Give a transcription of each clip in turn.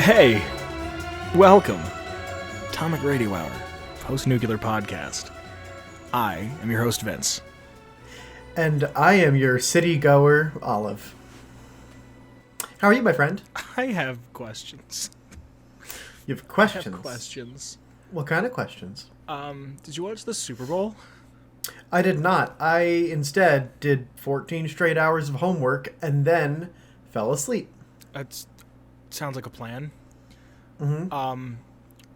Hey, welcome. Atomic Radio Hour, post-nuclear podcast. I am your host, Vince. And I am your city goer, Olive. How are you, my friend? I have questions. You have questions? I have questions. What kind of questions? Did you watch the Super Bowl? I did not. I instead did 14 straight hours of homework and then fell asleep. That sounds like a plan. Mm-hmm.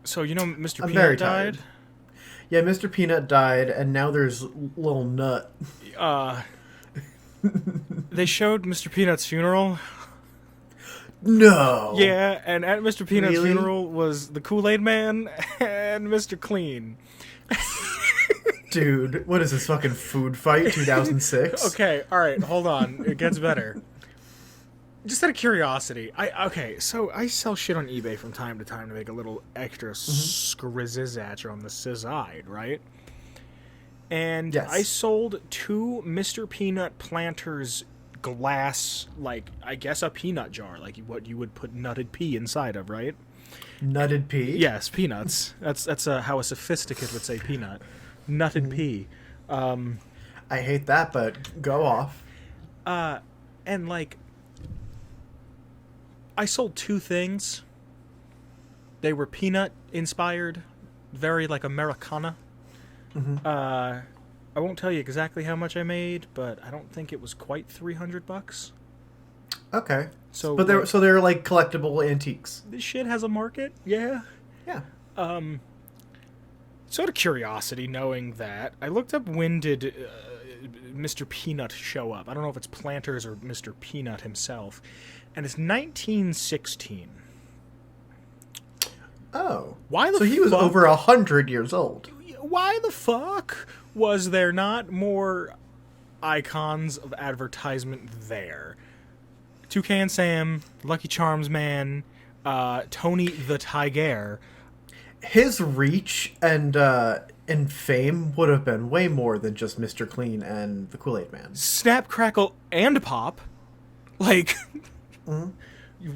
So you know Mr. I'm Peanut very died? tired. Yeah, Mr. Peanut died, and now there's Little Nut. They showed Mr. Peanut's funeral. No! Yeah, and at Mr. Peanut's Really? funeral was the Kool-Aid Man and Mr. Clean. Dude, what is this, fucking Food Fight 2006? Okay, alright, hold on. It gets better. Just out of curiosity, so I sell shit on eBay from time to time to make a little extra scrizzizatch on the side, right? And Yes. I sold 2 Mr. Peanut Planters glass, like, I guess a peanut jar, like what you would put nutted pea inside of, right? Nutted pea? Yes, peanuts. That's how a sophisticate would say peanut. Nutted pea. I hate that, but go off. And like, I sold 2 things. They were peanut inspired, very like Americana. I won't tell you exactly how much I made, but I don't think it was quite $300. Okay. So, But they're like collectible antiques. this shit has a market. Yeah. Yeah. So out of curiosity, knowing that, I looked up when did Mr. Peanut show up. I don't know if it's Planters or Mr. Peanut himself. And it's 1916. Oh. Why the So he was fuck- over 100 years old. Why the fuck was there not more icons of advertisement there? Toucan Sam, Lucky Charms Man, Tony the Tiger. His reach and fame would have been way more than just Mr. Clean and the Kool-Aid Man. Snap, Crackle, and Pop. Like,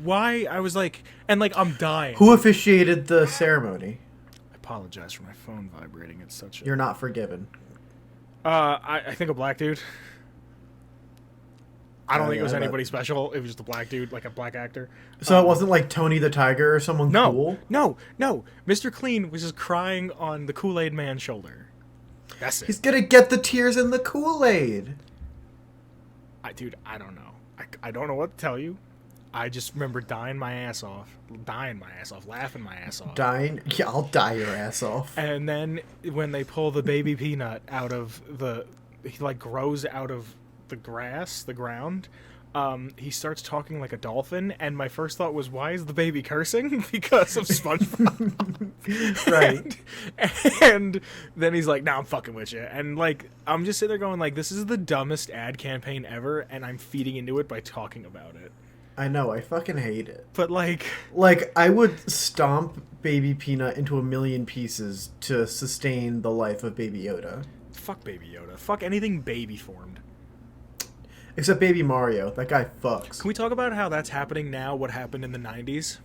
why? I was like, and like, I'm dying. Who officiated the ceremony? I apologize for my phone vibrating. It's such a... You're not forgiven. I think a black dude. I don't think it was yeah, anybody special. It was just a black dude, like a black actor. So it wasn't like Tony the Tiger or someone cool? No. Mr. Clean was just crying on the Kool-Aid Man's shoulder. That's it. He's gonna get the tears in the Kool-Aid. Dude, I don't know. I don't know what to tell you. I just remember laughing my ass off. Dying? Yeah, I'll die your ass off. And then when they pull the baby peanut out of he like grows out of the grass, the ground, he starts talking like a dolphin, and my first thought was, why is the baby cursing? Because of SpongeBob. Right. And then he's like, I'm fucking with you. And like, I'm just sitting there going like, this is the dumbest ad campaign ever, and I'm feeding into it by talking about it. I know, I fucking hate it. But like, I would stomp Baby Peanut into a million pieces to sustain the life of Baby Yoda. fuck Baby Yoda. Fuck anything baby formed. Except Baby Mario. That guy fucks. Can we talk about how that's happening now, what happened in the 90s?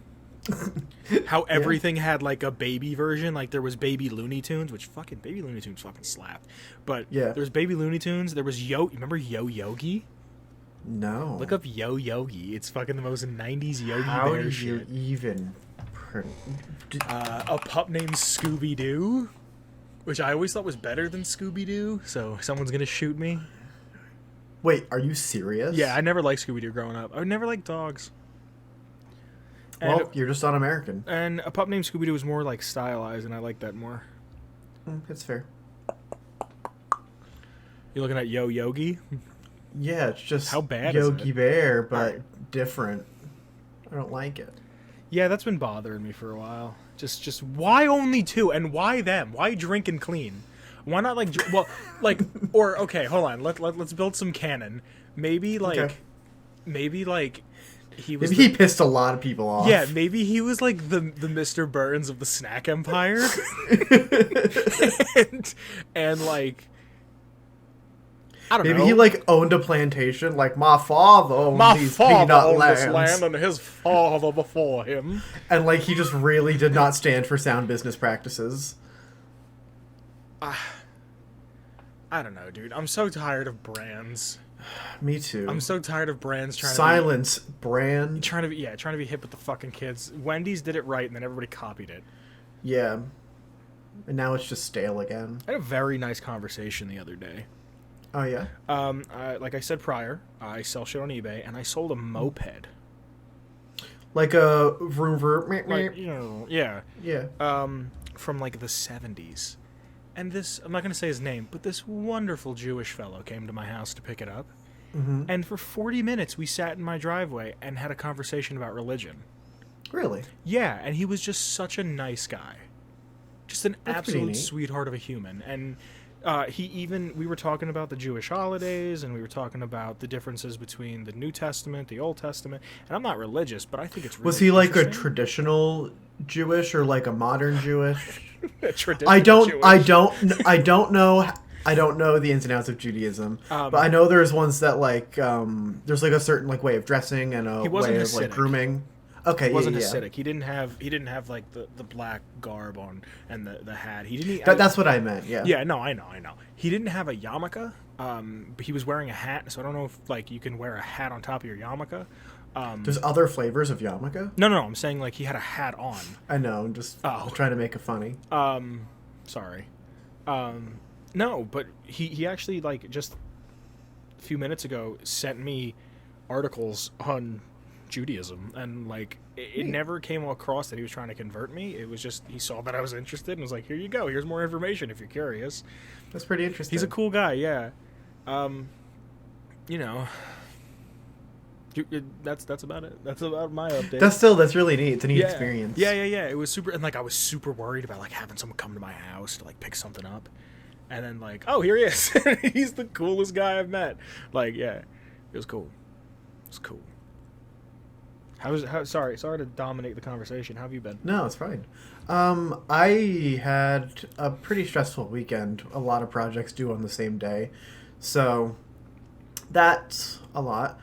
How everything had like a baby version, like there was Baby Looney Tunes, which fucking Baby Looney Tunes fucking slapped. But Yeah. there was Baby Looney Tunes, there was remember Yo Yogi? No. Look up Yo Yogi. It's fucking the most 90s Yogi How Bear do shit. you even... A pup named Scooby-Doo, which I always thought was better than Scooby-Doo, so someone's gonna shoot me. Wait, are you serious? Yeah, I never liked Scooby-Doo growing up. I never liked dogs. Well, you're just un-American. And a pup named Scooby-Doo was more like stylized, and I like that more. It's fair. You looking at Yo Yogi? Yeah, it's just How bad is Yogi it? Bear, but different. I don't like it. Yeah, that's been bothering me for a while. Just why only 2, and why them? Why drink and clean? Why not like or okay, hold on. Let's build some canon. Maybe like Okay. maybe like he was Maybe he pissed a lot of people off. yeah, maybe he was like the Mr. Burns of the snack empire. and like I don't Maybe know. he like owned a plantation. Like my father owned My these father peanut owned lands, this land and his father before him. and like he just really did not stand for sound business practices. I don't know, dude. I'm so tired of brands. Me too. I'm so tired of brands Silence brand. trying to be hip with the fucking kids. Wendy's did it right, and then everybody copied it. Yeah, and now it's just stale again. I had a very nice conversation the other day. Oh yeah. Like I said prior, I sell shit on eBay, and I sold a moped. Like a vroom vroom. Like, yeah. Yeah. From like the 70s. And this, I'm not going to say his name, but this wonderful Jewish fellow came to my house to pick it up. Mm-hmm. And for 40 minutes, we sat in my driveway and had a conversation about religion. Really? Yeah, and he was just such a nice guy. Just an That's pretty absolute neat. sweetheart of a human. And we were talking about the Jewish holidays, and we were talking about the differences between the New Testament, the Old Testament. And I'm not religious, but I think it's really Was he like a interesting. traditional Jewish or like a modern Jewish? A traditional I don't Jewish. I don't know the ins and outs of Judaism, but Um, I know there's ones that like there's like a certain like way of dressing and a He wasn't way of like Hasidic. grooming. Okay, He wasn't yeah. Hasidic. He didn't have like the black garb on and the hat. He didn't. That's what I meant. Yeah. Yeah, no, I know. He didn't have a yarmulke. But he was wearing a hat, so I don't know if like you can wear a hat on top of your yarmulke. There's other flavors of yarmulke. No, I'm saying like he had a hat on. I know. I'm just trying to make it funny. Sorry. No, but he actually like just a few minutes ago sent me articles on Judaism, and like it never came across that he was trying to convert me. It was just he saw that I was interested and was like, "Here you go. Here's more information if you're curious." That's pretty interesting. He's a cool guy, yeah. You know, that's about it. That's about my update. That's really neat. It's a neat yeah. experience. Yeah. It was super, and like I was super worried about like having someone come to my house to like pick something up, and then like, oh, here he is. He's the coolest guy I've met. Like, yeah, it was cool. It was cool. Sorry to dominate the conversation. How have you been? No, it's fine. I had a pretty stressful weekend. A lot of projects due on the same day. So that's a lot.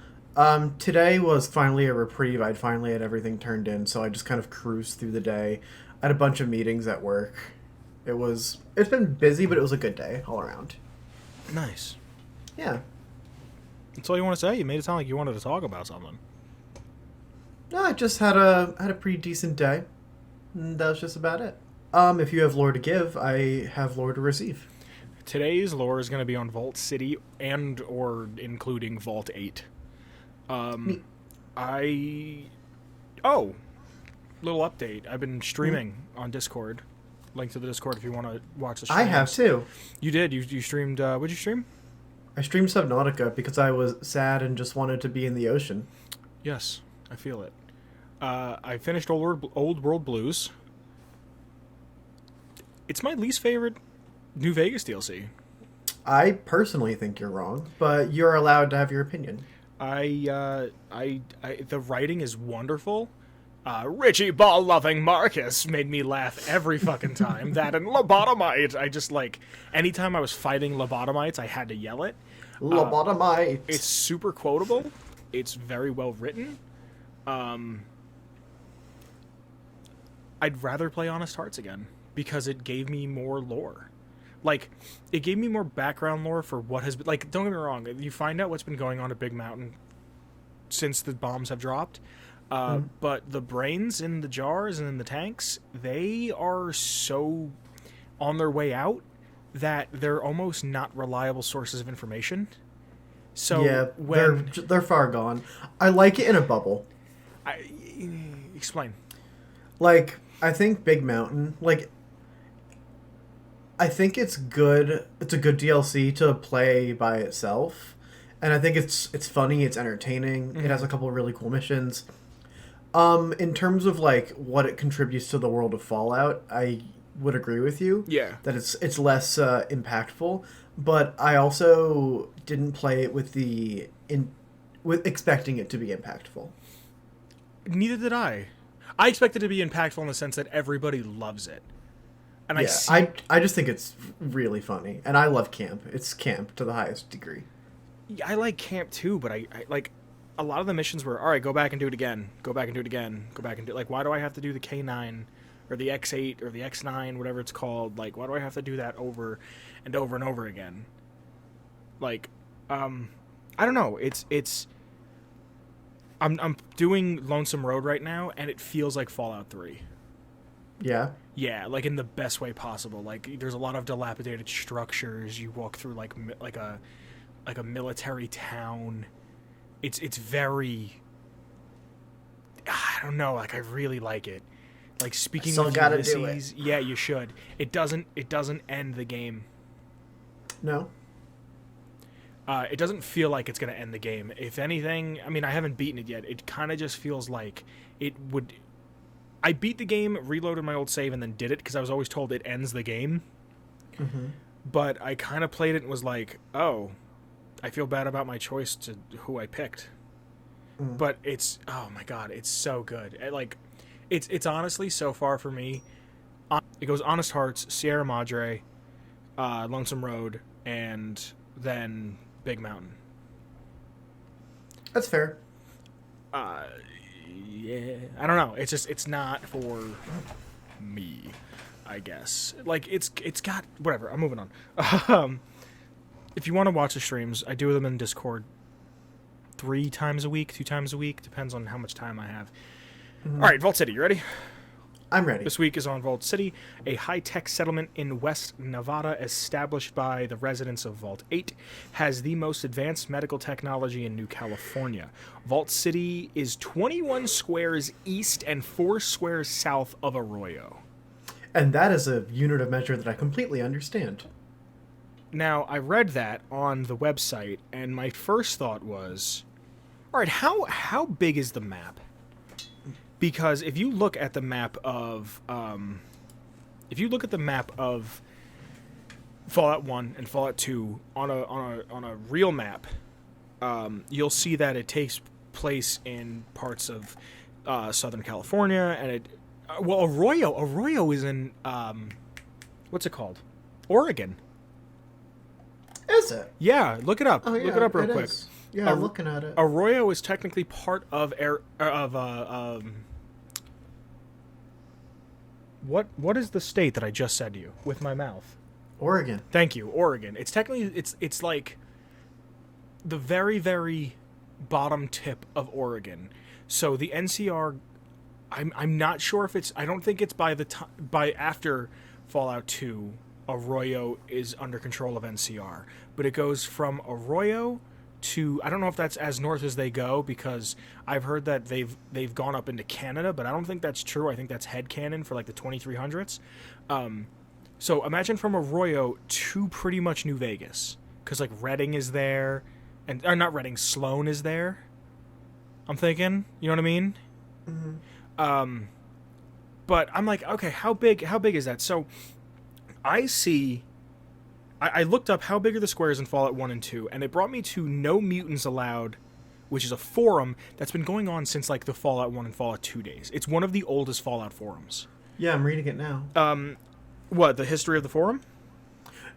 Today was finally a reprieve. I'd finally had everything turned in, so I just kind of cruised through the day. I had a bunch of meetings at work. It's been busy, but it was a good day all around. Nice. Yeah. That's all you want to say? You made it sound like you wanted to talk about something. No, I just had a pretty decent day. And that was just about it. If you have lore to give, I have lore to receive. Today's lore is going to be on Vault City and or including Vault 8. Little update. I've been streaming on Discord. Link to the Discord if you want to watch the stream. I have too. You did. You streamed. What'd you stream? I streamed Subnautica because I was sad and just wanted to be in the ocean. Yes, I feel it. I finished Old World Blues. It's my least favorite New Vegas DLC. I personally think you're wrong, but you're allowed to have your opinion. The writing is wonderful. Richie ball loving Marcus made me laugh every fucking time. That and lobotomite. I just like anytime I was fighting lobotomites, I had to yell it. Lobotomite. It's super quotable. It's very well written. I'd rather play Honest Hearts again because it gave me more lore. Like, it gave me more background lore for what has been... Like, don't get me wrong. You find out what's been going on at Big Mountain since the bombs have dropped. But the brains in the jars and in the tanks, they are so on their way out that they're almost not reliable sources of information. So yeah, they're far gone. I like it in a bubble. Explain. Like, I think Big Mountain, like, I think it's good. It's a good DLC to play by itself, and I think it's funny. It's entertaining. Mm-hmm. It has a couple of really cool missions. In terms of like what it contributes to the world of Fallout, I would agree with you. Yeah, that it's less impactful. But I also didn't play it with with expecting it to be impactful. Neither did I. I expected it to be impactful in the sense that everybody loves it. And yeah, I just think it's really funny, and I love camp. It's camp to the highest degree. I like camp too, but I like a lot of the missions were all right. Go back and do it again. Go back and do it again. Go back and do like. Why do I have to do the K9 or the X8 or the X9, whatever it's called? Like, why do I have to do that over and over and over again? Like, I don't know. It's. I'm doing Lonesome Road right now, and it feels like Fallout 3. Yeah. Yeah, like in the best way possible. Like, there's a lot of dilapidated structures. You walk through like a military town. It's very, I don't know, like I really like it. Like speaking Still of gotta Ulysses, do it. yeah, you should. It doesn't end the game. No. It doesn't feel like it's gonna end the game. If anything, I mean, I haven't beaten it yet. It kind of just feels like it would. I beat the game, reloaded my old save, and then did it because I was always told it ends the game. Mm-hmm. But I kind of played it and was like, oh, I feel bad about my choice to who I picked. Mm. But it's, oh my god, it's so good. It's honestly so far for me. It goes Honest Hearts, Sierra Madre, Lonesome Road, and then Big Mountain. That's fair. Yeah, I don't know. It's not for me, I guess. Like it's got whatever. I'm moving on. If you want to watch the streams, I do them in Discord 3 times a week, 2 times a week, depends on how much time I have. Mm-hmm. All right, Vault City, you ready? I'm ready. This week is on Vault City, a high-tech settlement in West Nevada established by the residents of Vault 8, has the most advanced medical technology in New California. Vault City is 21 squares east and 4 squares south of Arroyo. And that is a unit of measure that I completely understand. Now, I read that on the website, and my first thought was, all right, how big is the map? Because if you look at the map of, Fallout 1 and Fallout 2 on a real map, you'll see that it takes place in parts of Southern California, and Arroyo is in what's it called? Oregon. Is it? Yeah, look it up. Oh, yeah, look it up real quick. is. Yeah, I'm looking at it. Arroyo is technically part of what is the state that I just said to you with my mouth? Oregon. Thank you, Oregon. It's technically it's like the very, very bottom tip of Oregon. So the NCR, I'm not sure if it's, I don't think it's by after Fallout 2 Arroyo is under control of NCR, but it goes from Arroyo to, I don't know if that's as north as they go, because I've heard that they've gone up into Canada, but I don't think that's true. I think that's headcanon for like the 2300s. So imagine from Arroyo to pretty much New Vegas, because like Redding is there, and or not Redding, Sloan is there. I'm thinking, you know what I mean? Mm-hmm. But I'm like, okay, how big is that? So I looked up how big are the squares in Fallout 1 and 2, and it brought me to No Mutants Allowed, which is a forum that's been going on since like the Fallout 1 and Fallout 2 days. It's one of the oldest Fallout forums. Yeah, I'm reading it now. What, the history of the forum?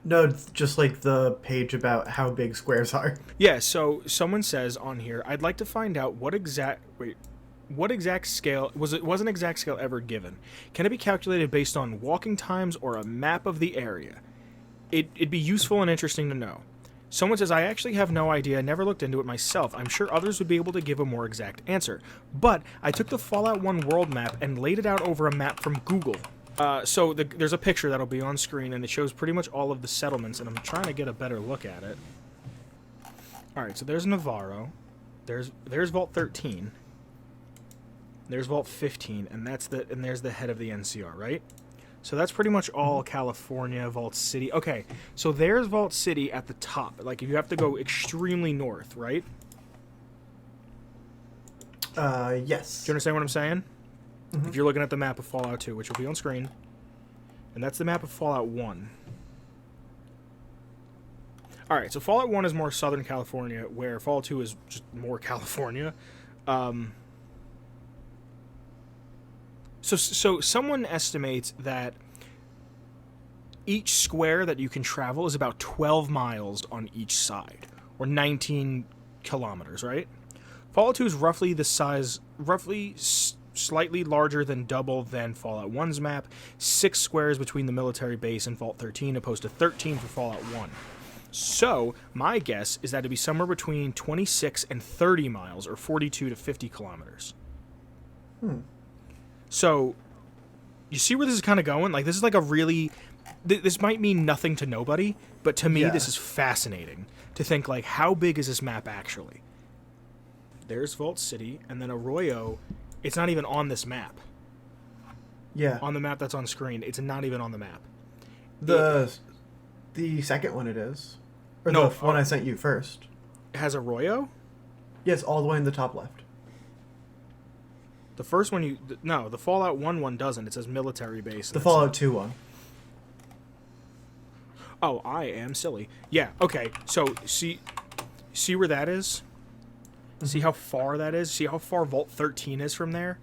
No, it's just like the page about how big squares are. Yeah, so someone says on here, I'd like to find out what exact scale was an exact scale ever given? Can it be calculated based on walking times or a map of the area? It'd be useful and interesting to know. Someone says, I actually have no idea, never looked into it myself. I'm sure others would be able to give a more exact answer. But I took the Fallout 1 world map and laid it out over a map from Google. So there's a picture that'll be on screen, and it shows pretty much all of the settlements, and I'm trying to get a better look at it. Alright, so there's Navarro. There's Vault 13. There's Vault 15, and there's the head of the NCR, right? So that's pretty much all California, Vault City. Okay, so there's Vault City at the top. Like, you have to go extremely north, right? Yes. Do you understand what I'm saying? Mm-hmm. If you're looking at the map of Fallout 2, which will be on screen, and that's the map of Fallout 1. Alright, so Fallout 1 is more Southern California, where Fallout 2 is just more California. So someone estimates that each square that you can travel is about 12 miles on each side, or 19 kilometers, right? Fallout 2 is roughly the size, slightly larger than double than Fallout 1's map, 6 squares between the military base and Vault 13, opposed to 13 for Fallout 1. So, my guess is that it'd be somewhere between 26 and 30 miles, or 42 to 50 kilometers. So, you see where this is kind of going? Like, this is like a really... This might mean nothing to nobody, but to me, this is fascinating to think, like, how big is this map actually? There's Vault City, and then Arroyo, it's not even on this map. Yeah. On the map that's on screen, it's not even on the map. The second one it is. Or No, the one I sent you first. It has Arroyo? Yes, all the way in the top left. The first one no, the Fallout 1 doesn't. It says military base. The Fallout 2 one. Oh, I am silly. Yeah, okay. So, see where that is? Mm-hmm. See how far that is? See how far Vault 13 is from there?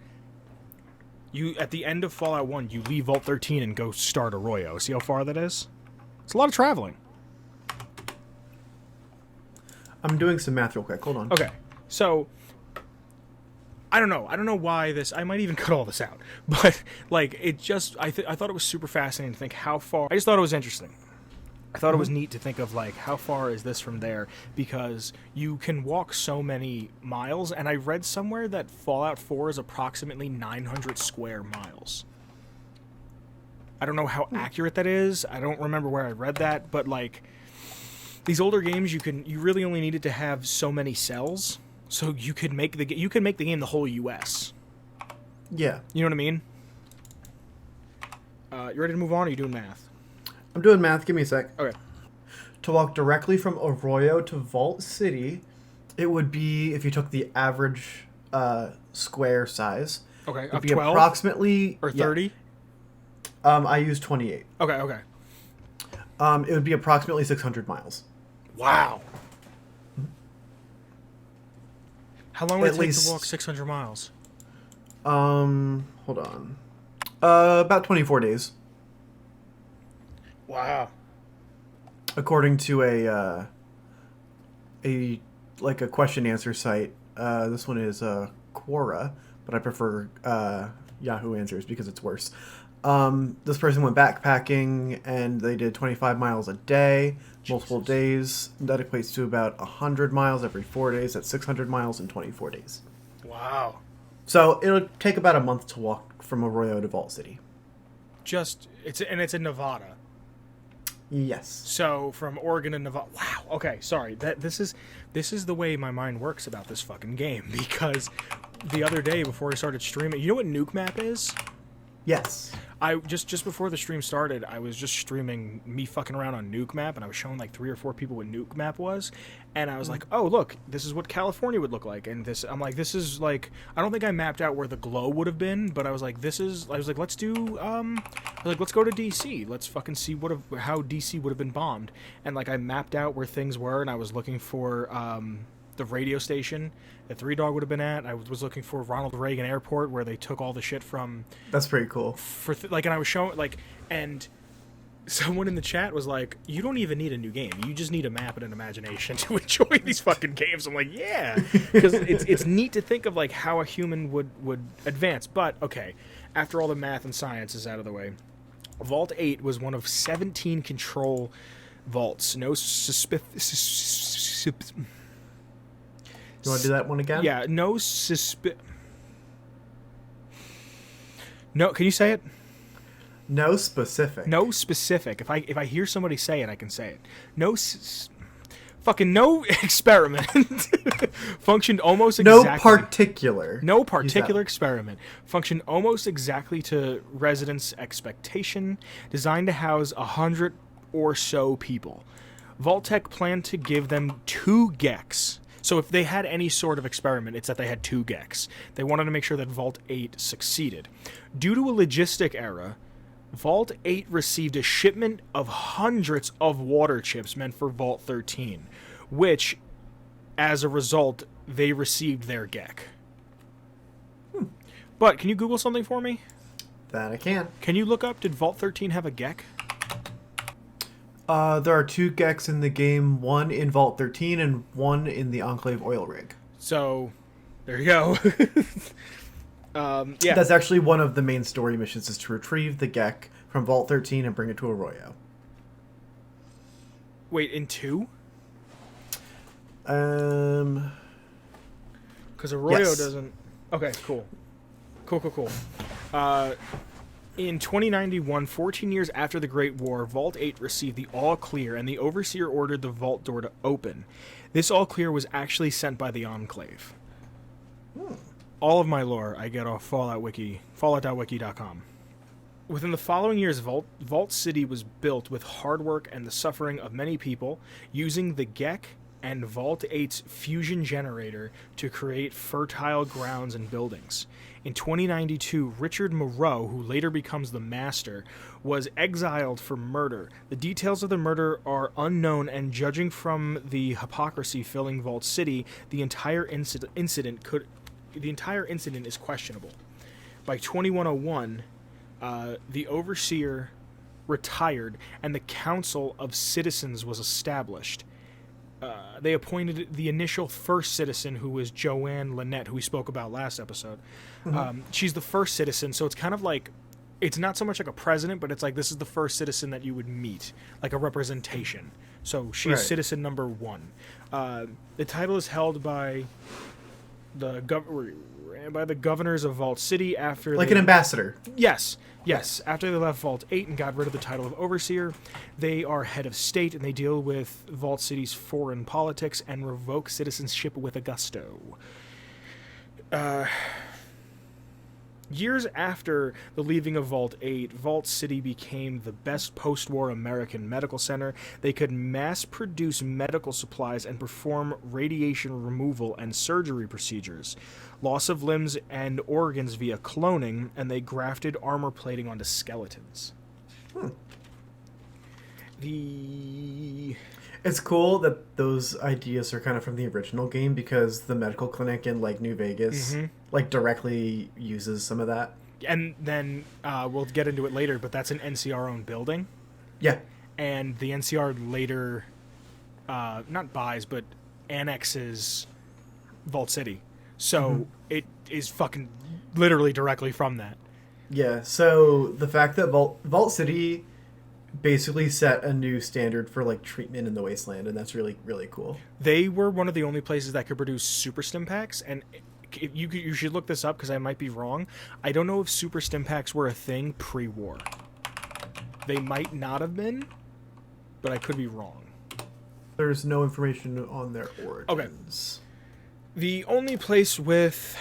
At the end of Fallout 1, you leave Vault 13 and go start Arroyo. See how far that is? It's a lot of traveling. I'm doing some math real quick. Hold on. Okay, so... I don't know. I don't know why this... I might even cut all this out. But, like, it just... I thought it was super fascinating to think how far... I just thought it was interesting. I thought it was neat to think of, like, how far is this from there? Because you can walk so many miles, and I read somewhere that Fallout 4 is approximately 900 square miles. I don't know how accurate that is. I don't remember where I read that, but, like, these older games, you really only needed to have so many cells, so you could make the game the whole U.S. Yeah. You know what I mean? You ready to move on, or are you doing math? I'm doing math. Give me a sec. Okay. To walk directly from Arroyo to Vault City, it would be, if you took the average square size, Okay, it'd of be 12? approximately... Or 30? I used 28. Okay. It would be approximately 600 miles. Wow. How long would At it take least- to walk 600 miles? Hold on. About 24 days. Wow. According to a question answer site. This one is Quora, but I prefer Yahoo Answers because it's worse. This person went backpacking and they did 25 miles a day, multiple days. That equates to about 100 miles every 4 days. That's 600 miles in 24 days. Wow. So it'll take about a month to walk from Arroyo to Vault City. It's in Nevada. Yes. So from Oregon to Nevada. Wow. Okay, sorry. This is the way my mind works about this fucking game, because the other day before I started streaming, you know what Nuke Map is? Yes. I just before the stream started, I was just streaming me fucking around on Nuke Map, and I was showing like 3 or 4 people what Nuke Map was, and I was like, oh look, this is what California would look like, and this is like, I don't think I mapped out where the glow would have been, but I was like, let's go to DC, let's fucking see how DC would have been bombed, and like I mapped out where things were, and I was looking for the radio station that Three Dog would have been at. I was looking for Ronald Reagan Airport, where they took all the shit from. That's pretty cool. And I was showing and someone in the chat was like, "You don't even need a new game. You just need a map and an imagination to enjoy these fucking games." I'm like, "Yeah," because it's neat to think of like how a human would advance. But okay, after all the math and science is out of the way, Vault 8 was one of 17 control vaults. You want to do that one again? Yeah, No, can you say it? No specific. No specific. If I hear somebody say it, I can say it. No experiment functioned almost exactly. No particular experiment functioned almost exactly to residents' expectation, designed to house 100 or so people. Vault-Tec planned to give them 2 Geks. So if they had any sort of experiment, it's that they had 2 Geks. They wanted to make sure that Vault 8 succeeded. Due to a logistic error, Vault 8 received a shipment of hundreds of water chips meant for Vault 13, which, as a result, they received their Gek. But can you Google something for me? That I can. Can you look up, did Vault 13 have a Gek? There are two Geks in the game, one in Vault 13 and one in the Enclave oil rig. So, there you go. Yeah. That's actually one of the main story missions, is to retrieve the Gek from Vault 13 and bring it to Arroyo. Wait, in 2? Um, Because Arroyo yes. doesn't... Okay, cool. Cool. In 2091, 14 years after the Great War, Vault 8 received the All Clear, and the Overseer ordered the vault door to open. This All Clear was actually sent by the Enclave. All of my lore I get off fallout.wiki.com. Within the following years, Vault City was built with hard work and the suffering of many people, using the Gek and Vault 8's fusion generator to create fertile grounds and buildings. In 2092, Richard Moreau, who later becomes the Master, was exiled for murder. The details of the murder are unknown, and judging from the hypocrisy filling Vault City, the entire incident is questionable. By 2101, the Overseer retired, and the Council of Citizens was established. They appointed the initial first citizen, who was Joanne Lynette, who we spoke about last episode. She's the first citizen, so it's kind of like, it's not so much like a president, but it's like this is the first citizen that you would meet, like a representation. So she's citizen number 1. The title is held by the governors of Vault City after an ambassador. Yes. After they left Vault 8 and got rid of the title of Overseer, they are head of state, and they deal with Vault City's foreign politics and revoke citizenship with a gusto. Years after the leaving of Vault 8, Vault City became the best post-war American medical center. They could mass-produce medical supplies and perform radiation removal and surgery procedures, loss of limbs and organs via cloning, and they grafted armor plating onto skeletons. It's cool that those ideas are kind of from the original game, because the medical clinic in like New Vegas directly uses some of that. And then we'll get into it later, but that's an NCR owned building. Yeah. And the NCR later not buys, but annexes Vault City. So it is fucking literally directly from that. Yeah, so the fact that Vault City basically set a new standard for like treatment in the wasteland, and that's really, really cool. They were one of the only places that could produce super stim packs, and you should look this up because I might be wrong. I don't know if super stim packs were a thing pre-war. They might not have been, but I could be wrong. There's no information on their origins. Okay. The only place with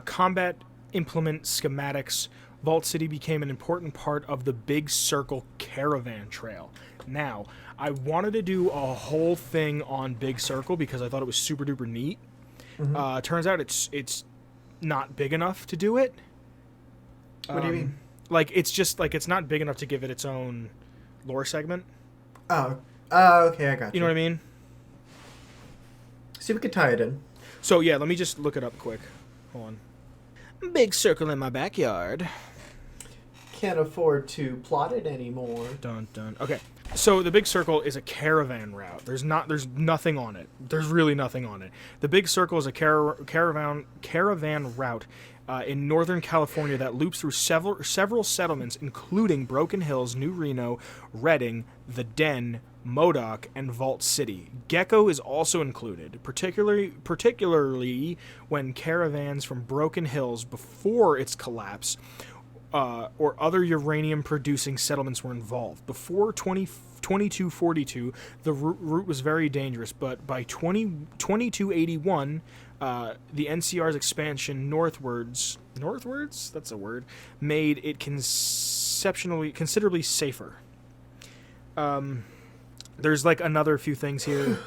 combat implement schematics, Vault City became an important part of the Big Circle Caravan Trail. Now, I wanted to do a whole thing on Big Circle because I thought it was super duper neat. Turns out it's not big enough to do it. What do you mean? Like, it's just like it's not big enough to give it its own lore segment. Oh, okay, I got you. You know what I mean? See if we could tie it in. So yeah, let me just look it up quick. Hold on. Big Circle in my backyard. Can't afford to plot it anymore. Dun dun. Okay. So the Big Circle is a caravan route. There's nothing on it. There's really nothing on it. The Big Circle is a caravan route in Northern California that loops through several settlements, including Broken Hills, New Reno, Redding, The Den, Modoc, and Vault City. Gecko is also included, particularly when caravans from Broken Hills before its collapse or other uranium-producing settlements were involved. Before 2242, the route was very dangerous, but by 2281, the NCR's expansion northwards, that's a word, made it considerably safer. There's like another few things here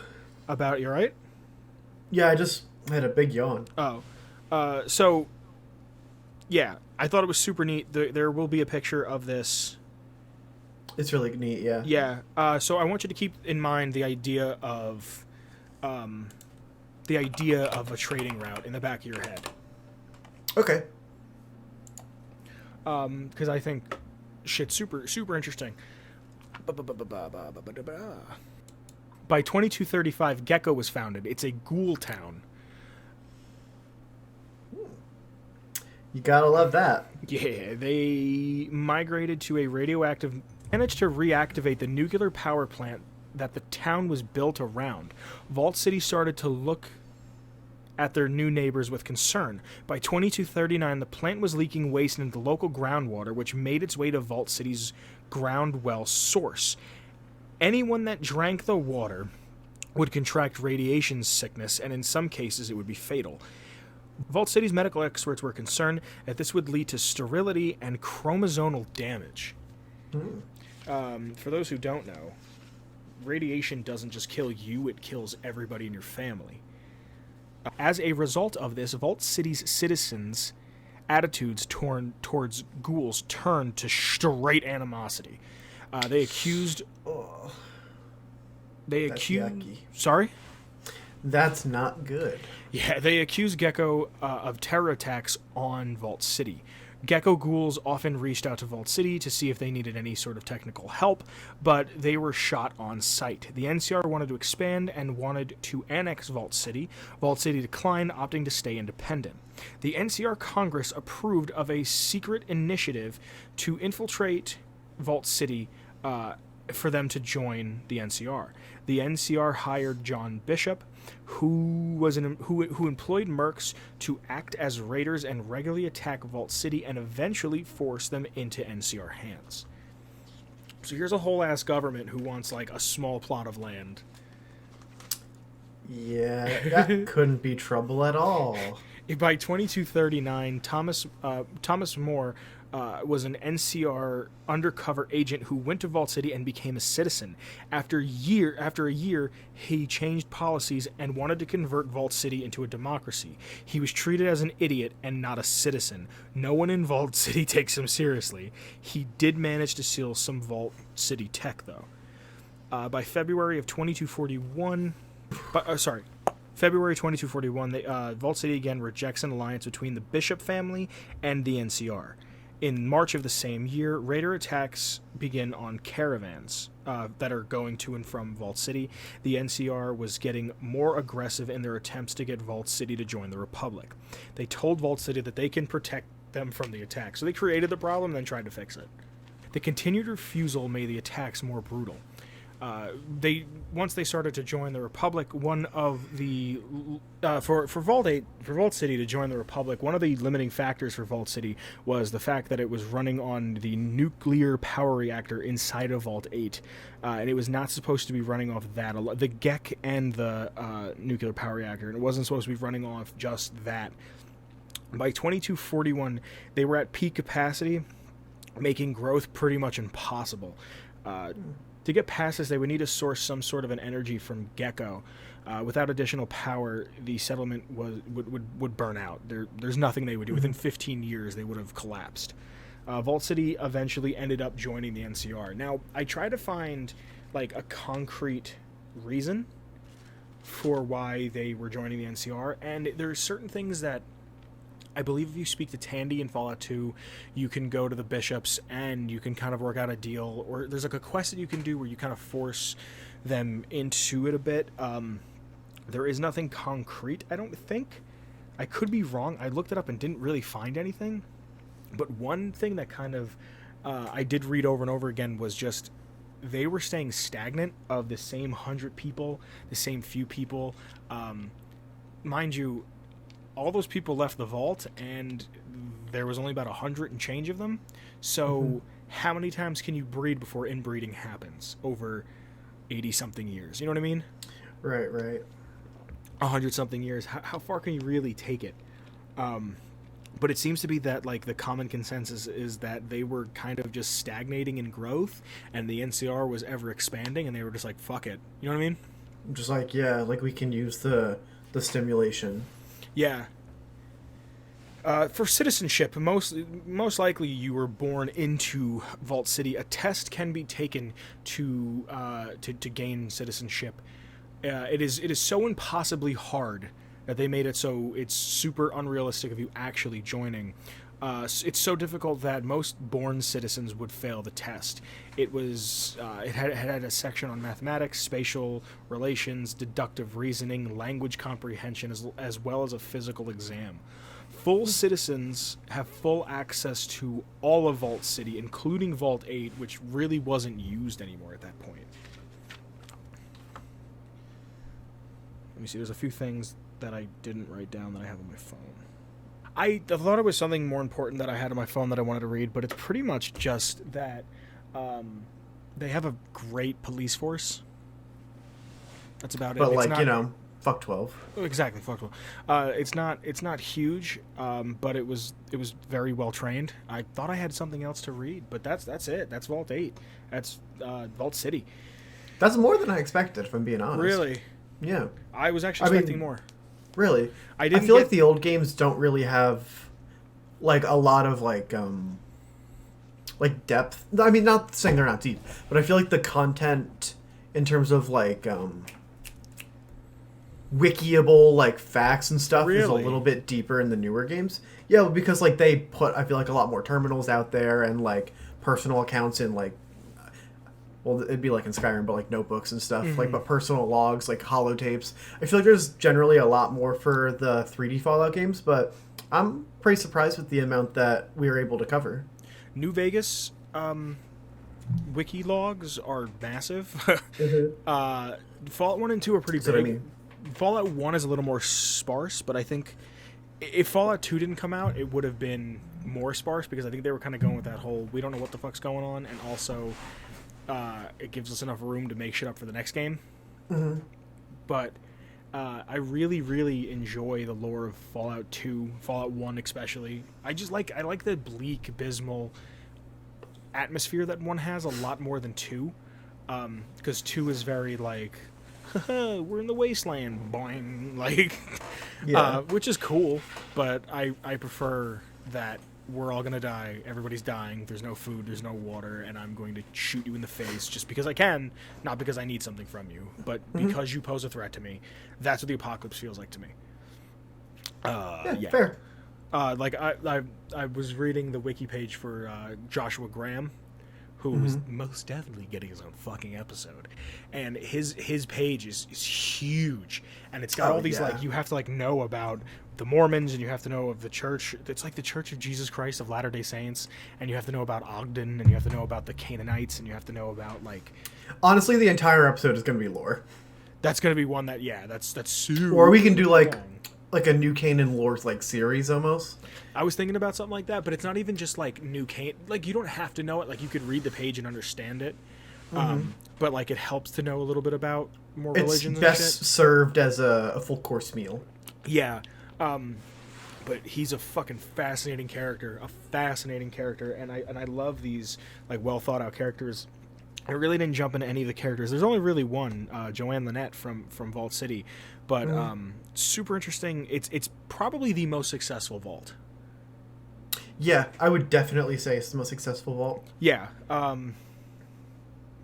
about, you right? Yeah, I just had a big yawn. So, yeah, I thought it was super neat. There will be a picture of this. It's really neat, yeah. Yeah. So I want you to keep in mind the idea of a trading route in the back of your head. Okay. Because I think Shit, super interesting. By 2235, Gecko was founded. It's a ghoul town. You gotta love that. Yeah, they migrated to a radioactive... managed to reactivate the nuclear power plant that the town was built around. Vault City started to look at their new neighbors with concern. By 2239, the plant was leaking waste into the local groundwater, which made its way to Vault City's ground well source. Anyone that drank the water would contract radiation sickness, and in some cases it would be fatal. Vault City's medical experts were concerned that this would lead to sterility and chromosomal damage. For those who don't know, radiation doesn't just kill you, it kills everybody in your family. As a result of this, Vault City's citizens' attitudes towards ghouls turned to straight animosity. They accused... That's yucky. Sorry? That's not good. Yeah, they accused Gecko of terror attacks on Vault City. Gecko ghouls often reached out to Vault City to see if they needed any sort of technical help, but they were shot on sight. The NCR wanted to expand and wanted to annex Vault City. Vault City declined, opting to stay independent. The NCR Congress approved of a secret initiative to infiltrate Vault City for them to join the NCR. The NCR hired John Bishop, who employed mercs to act as raiders and regularly attack Vault City and eventually force them into NCR hands. So here's a whole ass government who wants like a small plot of land. Yeah, that couldn't be trouble at all. By 2239, Thomas More was an NCR undercover agent who went to Vault City and became a citizen. After a year, he changed policies and wanted to convert Vault City into a democracy. He was treated as an idiot and not a citizen. No one in Vault City takes him seriously. He did manage to steal some Vault City tech, though. By February of 2241... February 2241, Vault City again rejects an alliance between the Bishop family and the NCR. In March of the same year, raider attacks begin on caravans that are going to and from Vault City. The NCR was getting more aggressive in their attempts to get Vault City to join the Republic. They told Vault City that they can protect them from the attack, so they created the problem and then tried to fix it. The continued refusal made the attacks more brutal. Once they started to join the Republic, one of the for Vault City to join the Republic, one of the limiting factors for Vault City was the fact that it was running on the nuclear power reactor inside of Vault 8, and it was not supposed to be running off that the GEC and the nuclear power reactor, and it wasn't supposed to be running off just that. By 2241, they were at peak capacity, making growth pretty much impossible. To get past this, they would need to source some sort of an energy from Gecko. Without additional power, the settlement would burn out. There's nothing they would do. Within 15 years, they would have collapsed. Vault City eventually ended up joining the NCR. Now, I try to find like a concrete reason for why they were joining the NCR, and there's certain things that I believe if you speak to Tandy in Fallout 2, you can go to the bishops and you can kind of work out a deal, or there's like a quest that you can do where you kind of force them into it a bit. There is nothing concrete, I don't think. I could be wrong. I looked it up and didn't really find anything. But one thing that kind of I did read over and over again was just they were staying stagnant of the same 100 people, the same few people. Mind you, all those people left the vault, and there was only about 100 and change of them. So how many times can you breed before inbreeding happens over 80-something years? You know what I mean? Right. 100-something years. How far can you really take it? But it seems to be that like the common consensus is that they were kind of just stagnating in growth, and the NCR was ever expanding, and they were just like, fuck it. You know what I mean? Just like, yeah, like we can use the stimulation. Yeah. For citizenship, most likely you were born into Vault City. A test can be taken to gain citizenship. It is so impossibly hard that they made it so it's super unrealistic of you actually joining. It's so difficult that most born citizens would fail the test. It had a section on mathematics, spatial relations, deductive reasoning, language comprehension, as well as a physical exam. Full citizens have full access to all of Vault City, including Vault 8, which really wasn't used anymore at that point. Let me see, there's a few things that I didn't write down that I have on my phone. I thought it was something more important that I had on my phone that I wanted to read, but it's pretty much just that they have a great police force. That's about it. But, It's like, not, you know, fuck 12. exactly, fuck well. It's not huge, but it was very well trained. I thought I had something else to read, but that's it. That's Vault 8. That's Vault City. That's more than I expected, if I'm being honest. Really? Yeah. I was actually expecting more. Really? I feel like the old games don't really have, like, a lot of, like depth. I mean, not saying they're not deep, but I feel like the content in terms of, like, wikiable, like, facts and stuff is a Really? little bit deeper in the newer games. Yeah, because, like, they put, I feel like, a lot more terminals out there and, like, personal accounts in, like, well, it'd be like in Skyrim, but like notebooks and stuff, like, but personal logs, like holotapes. I feel like there's generally a lot more for the 3D Fallout games, but I'm pretty surprised with the amount that we were able to cover. New Vegas wiki logs are massive. Fallout 1 and 2 are pretty That's big. what I mean. Fallout 1 is a little more sparse, but I think if Fallout 2 didn't come out, it would have been more sparse, because I think they were kind of going with that whole, we don't know what the fuck's going on, and also it gives us enough room to make shit up for the next game. But I really, really enjoy the lore of Fallout 2, Fallout 1 especially. I like the bleak, abysmal atmosphere that 1 has a lot more than 2. Because 2 is very like, haha, we're in the wasteland, boing, like, Yeah. which is cool, but I prefer that we're all gonna die, everybody's dying, there's no food, there's no water, and I'm going to shoot you in the face just because I can, not because I need something from you, but because you pose a threat to me. That's what the apocalypse feels like to me. Yeah. Fair. Like, I was reading the wiki page for Joshua Graham, who is most definitely getting his own fucking episode, and his page is huge, and it's got all these, like, you have to, like, know about the Mormons, and you have to know of the church. It's like the Church of Jesus Christ of Latter-day Saints, and you have to know about Ogden, and you have to know about the Canaanites, and you have to know about, like... Honestly, the entire episode is going to be lore. That's going to be one that, yeah, that's super Or we can do, like, long. like a New Canaan lore, like, series almost. I was thinking about something like that, but it's not even just, like, New Canaan. Like, you don't have to know it. Like, you could read the page and understand it. But, like, it helps to know a little bit about more religions It's and best shit. served as a full course meal. Yeah. But he's a fucking fascinating character. And I love these, like, well thought out characters. I really didn't jump into any of the characters. There's only really one, Joanne Lynette from Vault City, but super interesting. It's probably the most successful vault. Yeah, I would definitely say it's the most successful vault. Yeah,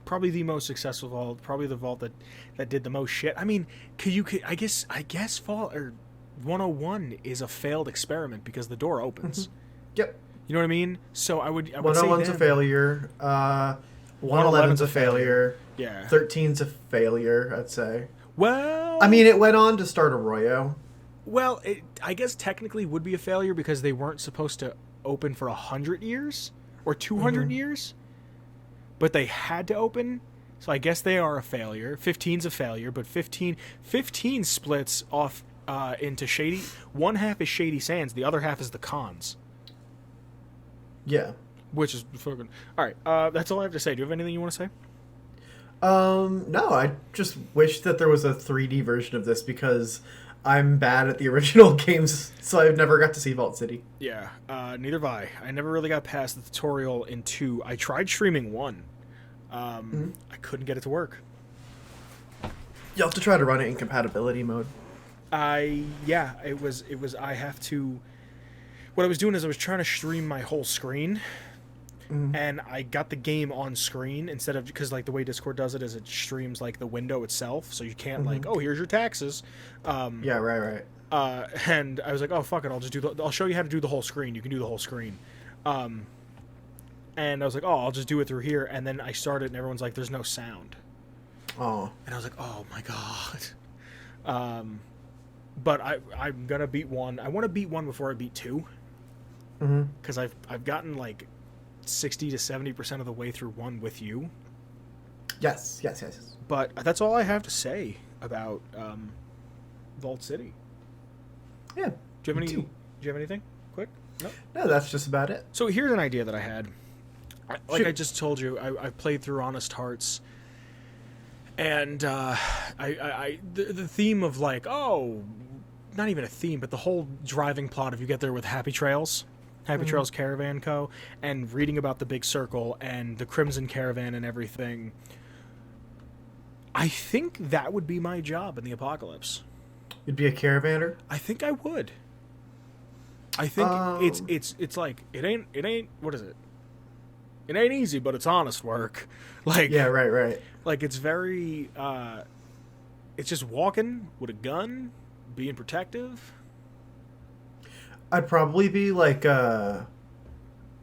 probably the most successful vault. Probably the vault that did the most shit. I mean, I guess Fallout or 101 is a failed experiment because the door opens. Yep. You know what I mean? So I would say 101's a failure. 111's a failure. Yeah. 13's a failure, I'd say. Well, I mean, it went on to start Arroyo. Well, I guess technically would be a failure because they weren't supposed to open for 100 years or 200 years, but they had to open. So I guess they are a failure. 15's a failure, but 15 splits off into Shady. One half is Shady Sands, the other half is the Cons. Yeah. Which is fucking... Alright, that's all I have to say. Do you have anything you want to say? No, I just wish that there was a 3D version of this because I'm bad at the original games, so I've never got to see Vault City. Yeah, neither have I. I never really got past the tutorial in 2. I tried streaming 1. I couldn't get it to work. You'll have to try to run it in compatibility mode. It was I have to... What I was doing is I was trying to stream my whole screen, and I got the game on screen instead of, because like the way Discord does it streams like the window itself, so you can't like, oh, here's your taxes. Yeah, right. And I was like, oh fuck it, I'll show you how to do the whole screen. You can do the whole screen. And I was like, oh, I'll just do it through here. And then I started, and everyone's like, there's no sound. Oh. And I was like, oh my god. But I'm gonna beat one. I want to beat one before I beat two. Because I've gotten like 60 to 70% of the way through one with you. Yes. But that's all I have to say about Vault City. Yeah. Do you have anything quick? No. No, that's just about it. So here's an idea that I had. I just told you, I played through Honest Hearts, and the theme of like, oh, not even a theme, but the whole driving plot of you get there with Happy Trails Caravan Co., and reading about the Big Circle and the Crimson Caravan and everything. I think that would be my job in the apocalypse. You'd be a caravaner? I think I would. I think it's like it ain't what is it? It ain't easy, but it's honest work. Like yeah, right. Like it's very it's just walking with a gun, being protective. I'd probably be like a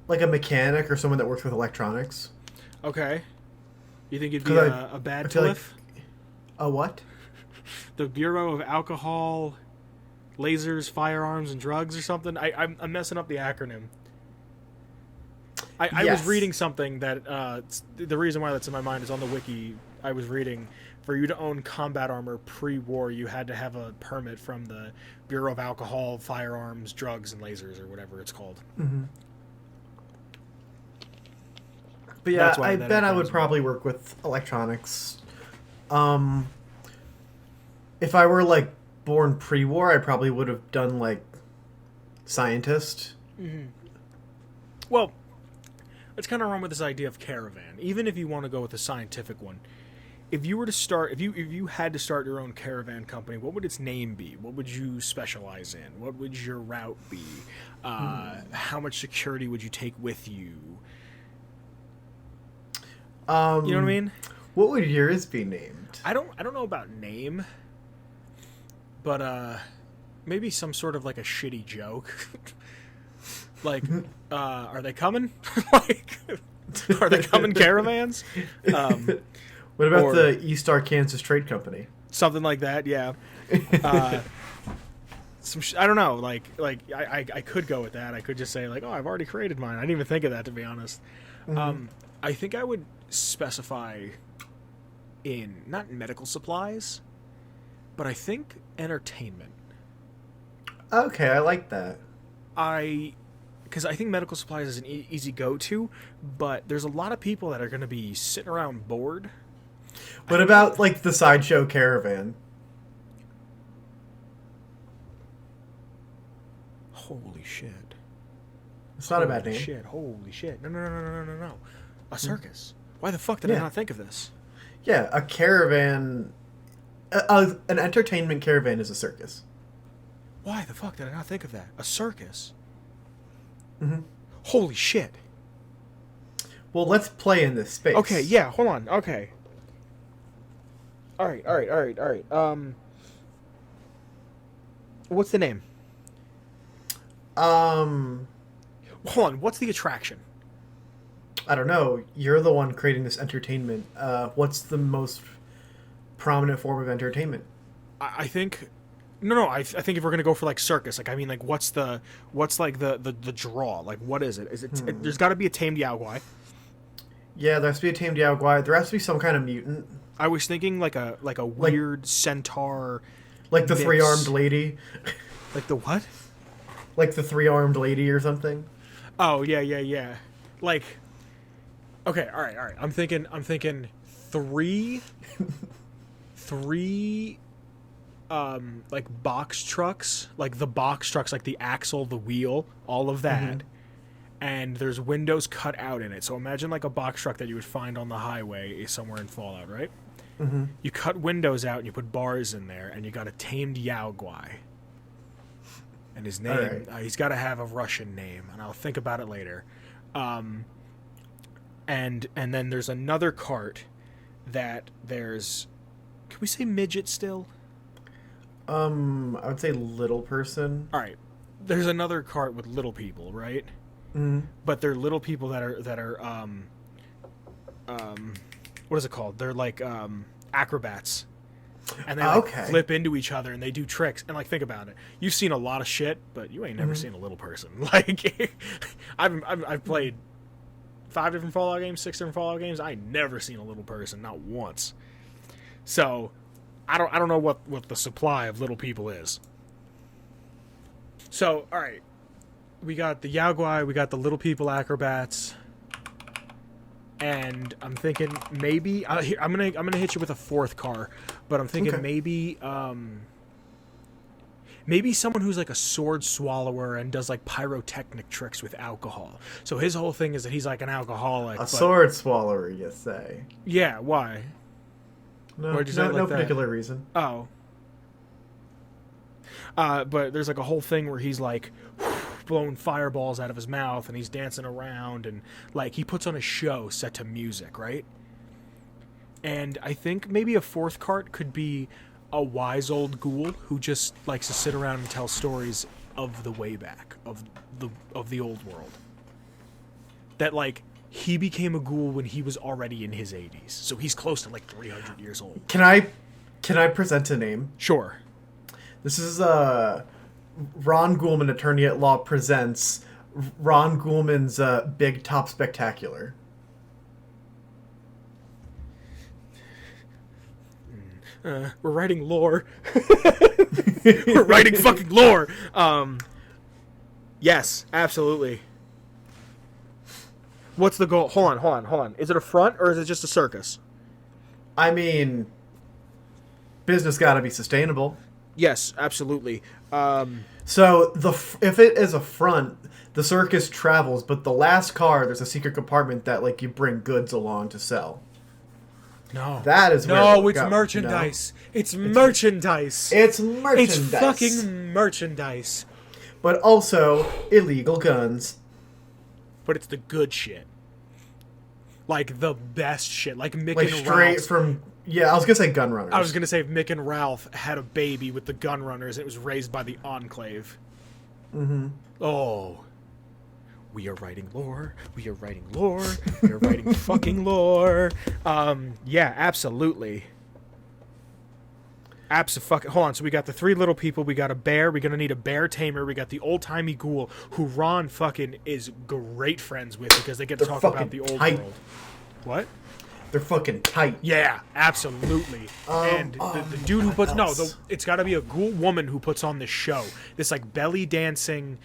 mechanic or someone that works with electronics. Okay. You think you'd be a bad cliff? Like, a what? The Bureau of Alcohol, Lasers, Firearms, and Drugs or something? I'm messing up the acronym. I was reading something that the reason why that's in my mind is on the wiki. I was reading, for you to own combat armor pre-war, you had to have a permit from the Bureau of Alcohol, Firearms, Drugs, and Lasers, or whatever it's called. Mm-hmm. But yeah, I bet I would probably work with electronics. If I were like born pre-war, I probably would have done like scientist. Mm-hmm. Well, let's kind of run with this idea of caravan. Even if you want to go with the scientific one, if you were to start, if you had to start your own caravan company, what would its name be? What would you specialize in? What would your route be? How much security would you take with you? You know what I mean? What would yours be named? I don't know about name, but maybe some sort of like a shitty joke. Like, are they coming? Like, are they coming caravans? What about the East Arkansas Trade Company? Something like that, yeah. I don't know. Like I could go with that. I could just say like, oh, I've already created mine. I didn't even think of that, to be honest. Mm-hmm. I think I would specify in not medical supplies, but I think entertainment. Okay, I like that. Because I think medical supplies is an easy go-to, but there's a lot of people that are going to be sitting around bored. What about, like, the Sideshow Caravan? Holy shit. It's not a bad name. Holy shit. No. A circus. Why the fuck did I not think of this? Yeah, a caravan... an entertainment caravan is a circus. Why the fuck did I not think of that? A circus? Mm-hmm. Holy shit. Well, let's play in this space. Okay, yeah, hold on. Okay. All right. What's the name? Hold on, what's the attraction? I don't know. You're the one creating this entertainment. What's the most prominent form of entertainment? I think... No. I think if we're gonna go for like circus, like I mean, like what's like the draw? Like what is it? Is it? There's got to be a tamed Yaogwai. Yeah, there has to be a tamed Yaogwai. There has to be some kind of mutant. I was thinking like a weird centaur. Like the three-armed lady. Like the what? Like the three-armed lady or something. Oh yeah. Like, okay, all right. I'm thinking three. Like box trucks, like the box trucks, like the axle, the wheel, all of that. Mm-hmm. And there's windows cut out in it. So imagine like a box truck that you would find on the highway somewhere in Fallout, right? Mm-hmm. You cut windows out and you put bars in there, and you got a tamed Yaogwai. And his name, he's got to have a Russian name, and I'll think about it later. And then there's another cart that there's... Can we say midget still? I would say little person. All right. There's another cart with little people, right? Mm. But they're little people that are what is it called? They're like acrobats. And they like flip into each other and they do tricks. And like, think about it. You've seen a lot of shit, but you ain't never seen a little person. Like, I've played 5 different Fallout games, 6 different Fallout games. I ain't never seen a little person, not once. So, I don't know what the supply of little people is. So, all right, we got the Yaogwai, we got the little people acrobats. And I'm thinking maybe I'm gonna hit you with a 4th car, but I'm thinking maybe someone who's like a sword swallower and does like pyrotechnic tricks with alcohol. So his whole thing is that he's like an alcoholic. Sword swallower, you say? Yeah. Why? No, no particular reason. Oh. But there's like a whole thing where he's like blowing fireballs out of his mouth and he's dancing around and like he puts on a show set to music, right? And I think maybe a 4th cart could be a wise old ghoul who just likes to sit around and tell stories of the way back, of the old world. That like he became a ghoul when he was already in his 80s, so he's close to like 300 years old. Can I present a name? Sure. This is Ron Ghoulman, attorney at law, presents Ron Ghoulman's Big Top Spectacular. We're writing lore. We're writing fucking lore. Yes, absolutely. What's the goal? Hold on. Is it a front or is it just a circus? I mean, business got to be sustainable. Yes, absolutely. So if it is a front, the circus travels, but the last car, there's a secret compartment that like you bring goods along to sell. No, that is it's merchandise. No? It's merchandise. It's merchandise. It's fucking merchandise. But also illegal guns. But it's the good shit, like the best shit, like Mick like and straight Ralph's. From. Yeah, I was gonna say gun runners. I was gonna say if Mick and Ralph had a baby with the gun runners, it was raised by the Enclave. Mm-hmm. Oh. We are writing lore. We are writing lore. We are writing fucking lore. Yeah, absolutely. Hold on. So we got the 3 little people. We got a bear. We're gonna need a bear tamer. We got the old-timey ghoul who Ron fucking is great friends with because they get to talk about the old world. What? They're fucking tight. Yeah, absolutely. And the dude who puts it's got to be a ghoul woman who puts on this show. This like belly dancing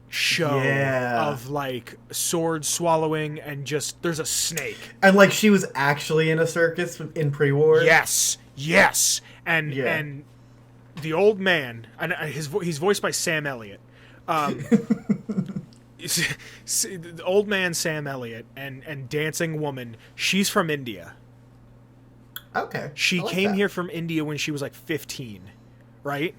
show of like sword swallowing and just there's a snake. And like she was actually in a circus in pre-war. Yes. And the old man, and he's voiced by Sam Elliott. The old man Sam Elliott and dancing woman, she's from India. Okay. She came here from India when she was like 15, right?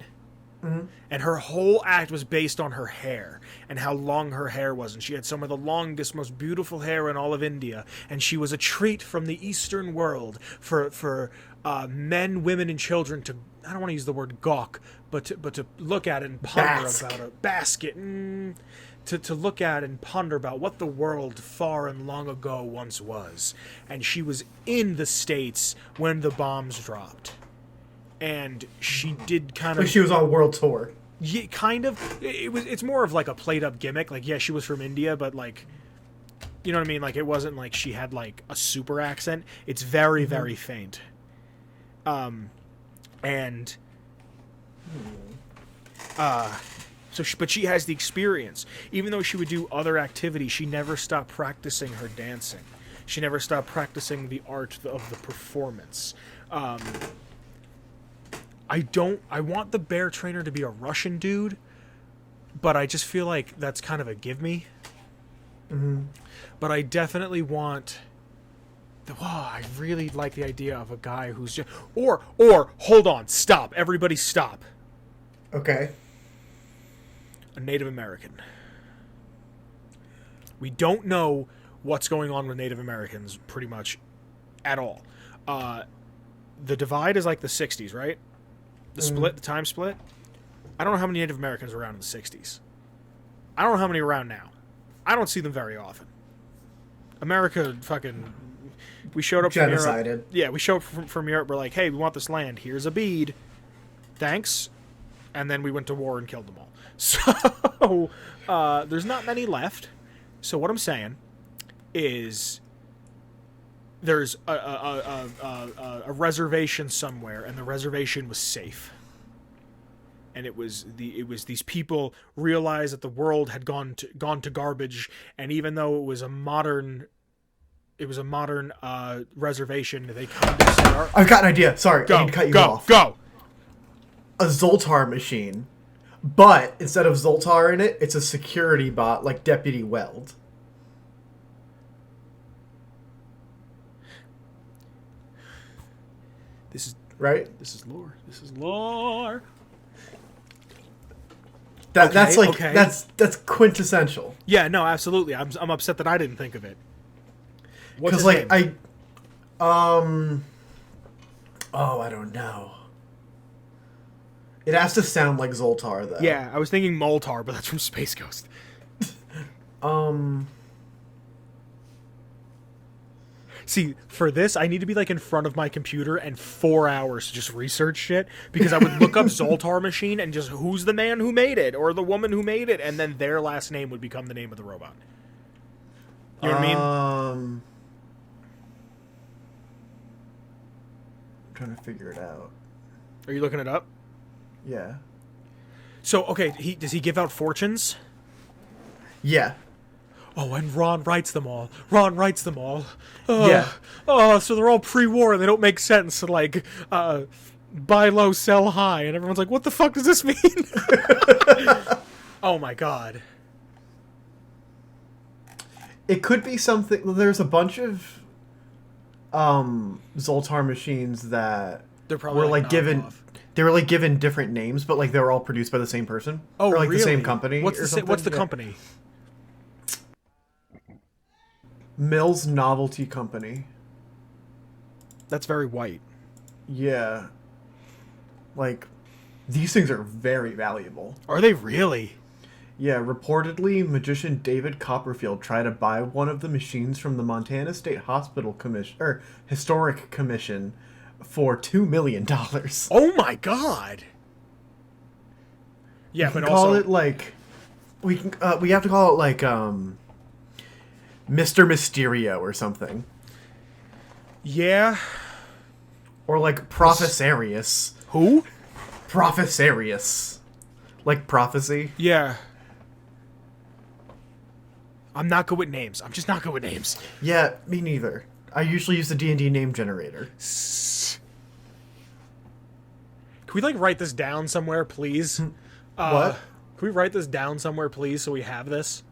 Mm-hmm. And her whole act was based on her hair and how long her hair was. And she had some of the longest, most beautiful hair in all of India. And she was a treat from the Eastern world for men, women, and children to, I don't want to use the word gawk, but to look at it and ponder about a basket. To look at and ponder about what the world far and long ago once was. And she was in the States when the bombs dropped. And she did kind of... Like she was on world tour. Yeah, kind of. It's more of like a played-up gimmick. Like, yeah, she was from India, but like... You know what I mean? Like, it wasn't like she had like a super accent. It's very, very faint. But she has the experience. Even though she would do other activities, she never stopped practicing her dancing. She never stopped practicing the art of the performance. I want the bear trainer to be a Russian dude, but I just feel like that's kind of a give me. Mm-hmm. But I definitely want... I really like the idea of a guy who's just... Or, hold on, stop. Everybody stop. Okay. A Native American. We don't know what's going on with Native Americans pretty much at all. The divide is like the 60s, right? the time split. I don't know how many Native Americans were around in the 60s. I don't know how many around now. I don't see them very often. America fucking... We showed up from Genocided. Europe. Yeah, we showed up from Europe. We're like, hey, we want this land. Here's a bead. Thanks. And then we went to war and killed them all. So, there's not many left. So what I'm saying is there's a reservation somewhere, and the reservation was safe. And it was these people realized that the world had gone to garbage, and even though it was a modern reservation, they kind of said, I've got an idea. Sorry, I need to cut you off. Go. A Zoltar machine, but instead of Zoltar in it, it's a security bot like Deputy Weld. This is right. This is lore. This is lore. That's quintessential. Yeah, no, absolutely. I'm upset that I didn't think of it. Because I don't know. It has to sound like Zoltar though. Yeah, I was thinking Moltar, but that's from Space Ghost. See, for this, I need to be like in front of my computer and 4 hours to just research shit, because I would look up Zoltar machine and just who's the man who made it or the woman who made it, and then their last name would become the name of the robot. You know what I mean? I'm trying to figure it out. Are you looking it up? Yeah. So, okay, does he give out fortunes? Yeah. Oh, and Ron writes them all. Yeah. Oh, so they're all pre-war and they don't make sense. So, like, buy low, sell high. And everyone's like, what the fuck does this mean? Oh, my God. It could be something... There's a bunch of Zoltar machines that they're probably were, like given... knockoff. They were, like, given different names, but, like, they were all produced by the same person. Oh, or, like, really? the same company. What's the Yeah. company? Mills Novelty Company. That's very white. Yeah. Like, these things are very valuable. Are they really? Yeah, reportedly, magician David Copperfield tried to buy one of the machines from the Montana State Hospital Historic Commission for $2 million. Oh my God! Yeah, but call also it like we have to call it like Mr. Mysterio or something. Yeah. Or like Professorius. Who? Professorius. Like prophecy. Yeah. I'm not good with names. I'm just not good with names. Yeah, me neither. I usually use the D&D name generator. Can we, like, write this down somewhere, please? What? Can we write this down somewhere, please, so we have this?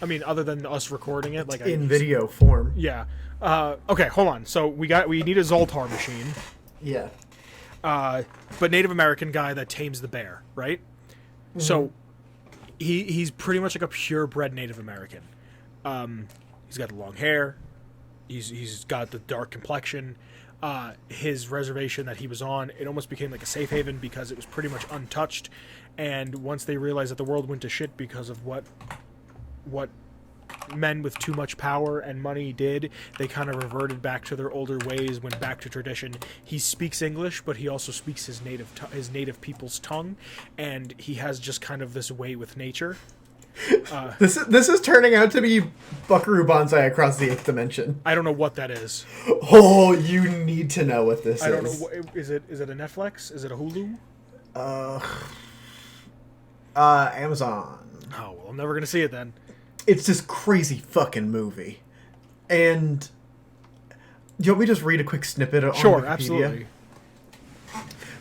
I mean, other than us recording it. Like In video form. Yeah. Okay, hold on. So we need a Zoltar machine. Yeah. But Native American guy that tames the bear, right? Mm-hmm. So he's pretty much like a purebred Native American. He's got the long hair. He's got the dark complexion. His reservation that he was on, it almost became like a safe haven because it was pretty much untouched. And once they realized that the world went to shit because of what men with too much power and money did, they kind of reverted back to their older ways, went back to tradition. He speaks English, but he also speaks his native people's tongue, and he has just kind of this way with nature. This is turning out to be Buckaroo Banzai Across the Eighth Dimension. I don't know what that is. Oh, you need to know what this is. I don't know. Is it a Netflix? Is it a Hulu? Amazon. Oh, well, I'm never going to see it then. It's this crazy fucking movie. And do you want me to just read a quick snippet on Sure, Wikipedia? absolutely.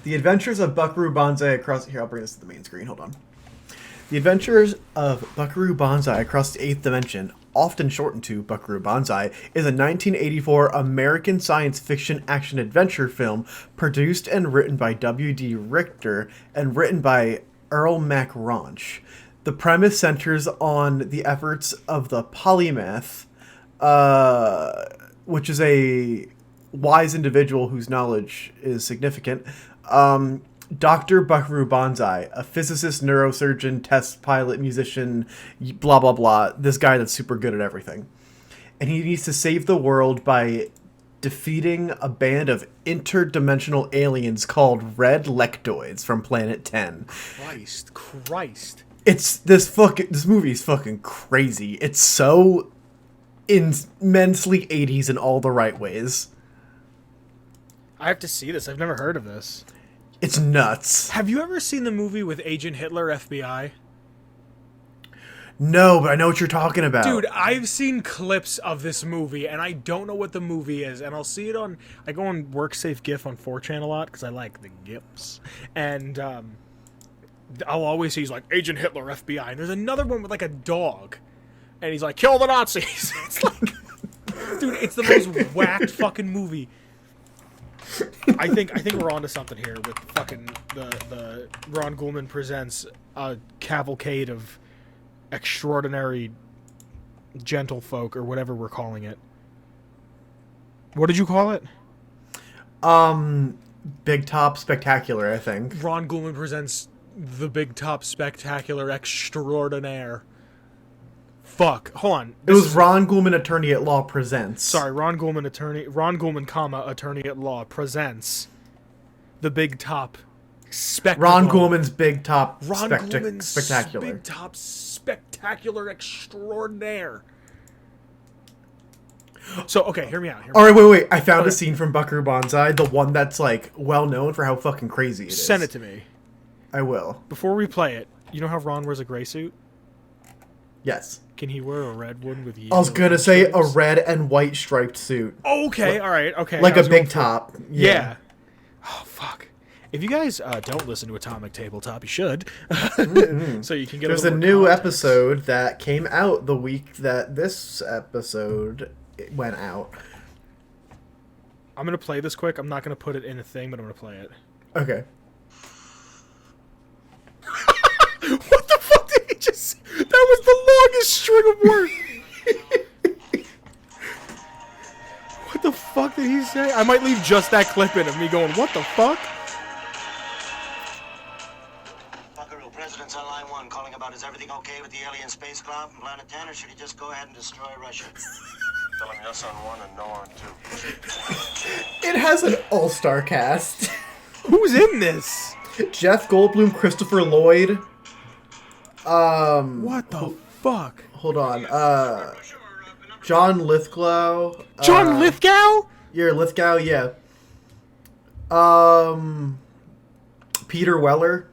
The Adventures of Buckaroo Banzai Across... Here, I'll bring this to the main screen. Hold on. The Adventures of Buckaroo Banzai Across the Eighth Dimension, often shortened to Buckaroo Banzai, is a 1984 American science fiction action-adventure film produced and written by W.D. Richter and written by Earl Mac Raunch. The premise centers on the efforts of the polymath, which is a wise individual whose knowledge is significant, Dr. Buckaroo Banzai, a physicist, neurosurgeon, test pilot, musician, blah, blah, blah. This guy that's super good at everything. And he needs to save the world by defeating a band of interdimensional aliens called Red Lectoids from Planet 10. Christ. It's this movie is fucking crazy. It's so immensely 80s in all the right ways. I have to see this. I've never heard of this. It's nuts. Have you ever seen the movie with Agent Hitler, FBI? No, but I know what you're talking about. Dude, I've seen clips of this movie, and I don't know what the movie is, and I'll see it on... I go on WorkSafe GIF on 4chan a lot, because I like the GIFs. And, I'll always see he's like, Agent Hitler, FBI, and there's another one with, like, a dog. And he's like, kill the Nazis! It's like... Dude, it's the most whacked fucking movie. I think we're onto something here with fucking the Ron Ghoulman presents a cavalcade of extraordinary gentlefolk, or whatever we're calling it. What did you call it? Big Top Spectacular, I think. Ron Ghoulman presents the Big Top Spectacular Extraordinaire. Fuck. Hold on. It was Ron Ghoulman, Attorney at Law presents. Sorry, Ron Ghoulman, Attorney at Law presents the Big Top Spectacular. Ron Ghoulman's Big Top Ghoulman's Spectacular. Big Top Spectacular Extraordinaire. So, okay, hear me out. Alright, wait. I found a scene from Buckaroo Banzai, the one that's, like, well known for how fucking crazy it is. Send it to me. I will. Before we play it, you know how Ron wears a gray suit? Yes. Can he wear a red one with yellow? I was gonna say a red and white striped suit. Okay, alright, okay. Like a big top. Yeah. Oh, fuck. If you guys don't listen to Atomic Tabletop, you should. So you can get There's a a little new more episode that came out the week that this episode went out. I'm going to play this quick. I'm not going to put it in a thing, but I'm going to play it. Okay. What the fuck did he just say? That was the longest string of words. What the fuck did he say? I might leave just that clip in of me going, what the fuck? Buckaroo, President's on line 1 calling about is everything okay with the alien spacecraft from Planet 10, or should he just go ahead and destroy Russia? Tell him yes on 1 and no on 2. It has an all-star cast. Who's in this? Jeff Goldblum, Christopher Lloyd. What the fuck? Hold on. John Lithgow. John Lithgow? Yeah, Lithgow, yeah. Peter Weller.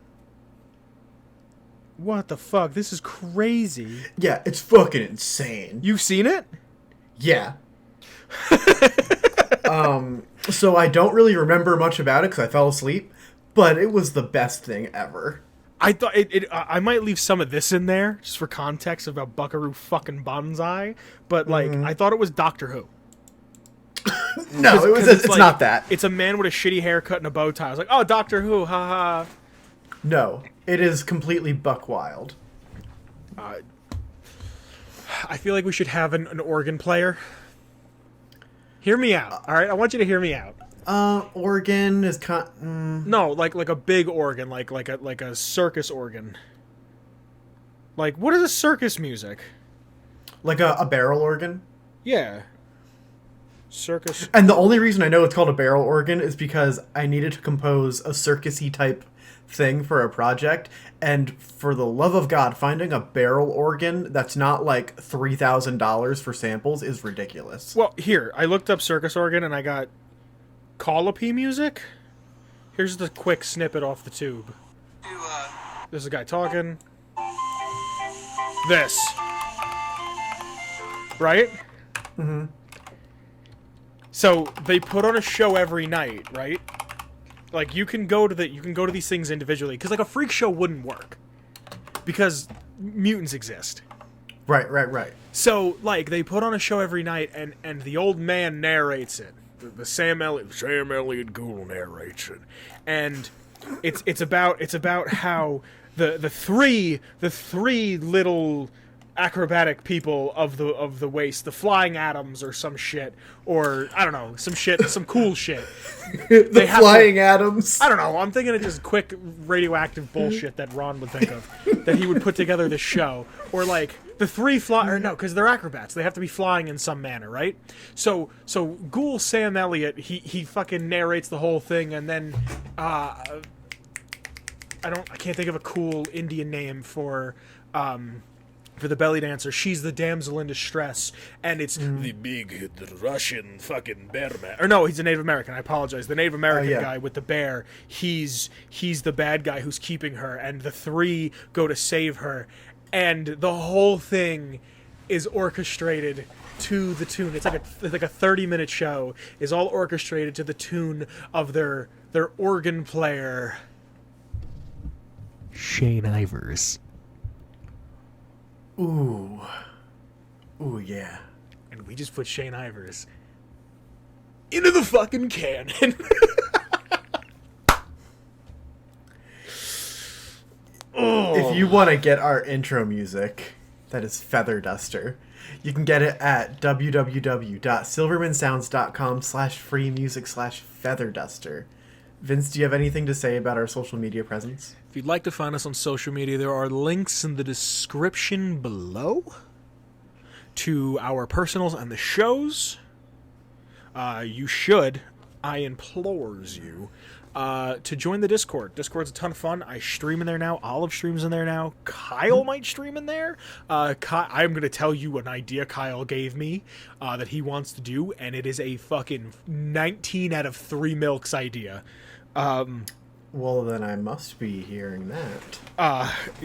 What the fuck? This is crazy. Yeah, it's fucking insane. You've seen it? Yeah. So I don't really remember much about it because I fell asleep, but it was the best thing ever. I thought I might leave some of this in there just for context about Buckaroo fucking Banzai, but like I thought it was Doctor Who. No, it's like, not that. It's a man with a shitty haircut and a bow tie. I was like, oh, Doctor Who, haha. No, it is completely buck wild. I feel like we should have an organ player. Hear me out, all right? I want you to hear me out. Organ is No, like a big organ, like a circus organ. Like, what is a circus music? like a barrel organ. Yeah. Circus. And the only reason I know it's called a barrel organ is because I needed to compose a circusy type thing for a project, and for the love of God, finding a barrel organ that's not like $3,000 for samples is ridiculous. Well, here, I looked up circus organ and I got Calliope music. Here's the quick snippet off the tube. There's a guy talking. This. Right? Mm-hmm. So they put on a show every night, right? Like you can go to these things individually because like a freak show wouldn't work because mutants exist. Right. So like they put on a show every night and the old man narrates it. The Sam Elliott Ghoul narrates it, and it's about how the three little acrobatic people of the waist, the flying atoms or some shit, or I don't know, some cool shit. The flying atoms. I don't know. I'm thinking of just quick radioactive bullshit that Ron would think of, that he would put together this show, or like the three because they're acrobats. They have to be flying in some manner, right? So Ghoul Sam Elliott, he fucking narrates the whole thing, and then I can't think of a cool Indian name for the belly dancer. She's the damsel in distress, and it's the big Russian fucking bear man. Or no, he's a Native American. I apologize. The Native American guy with the bear. He's the bad guy who's keeping her, and the three go to save her, and the whole thing is orchestrated to the tune. It's like a 30-minute show. Is all orchestrated to the tune of their organ player, Shane Ivers. Ooh, yeah. And we just put Shane Ivers into the fucking cannon. If you want to get our intro music, that is Feather Duster, you can get it at www.silvermansounds.com/free music/featherduster. Vince, do you have anything to say about our social media presence? If you'd like to find us on social media, there are links in the description below to our personals and the shows. You should, I implores you, to join the Discord. Discord's a ton of fun. I stream in there now. Olive streams in there now. Kyle might stream in there. I'm going to tell you an idea Kyle gave me that he wants to do, and it is a fucking 19 out of 3 milks idea. Well, then I must be hearing that.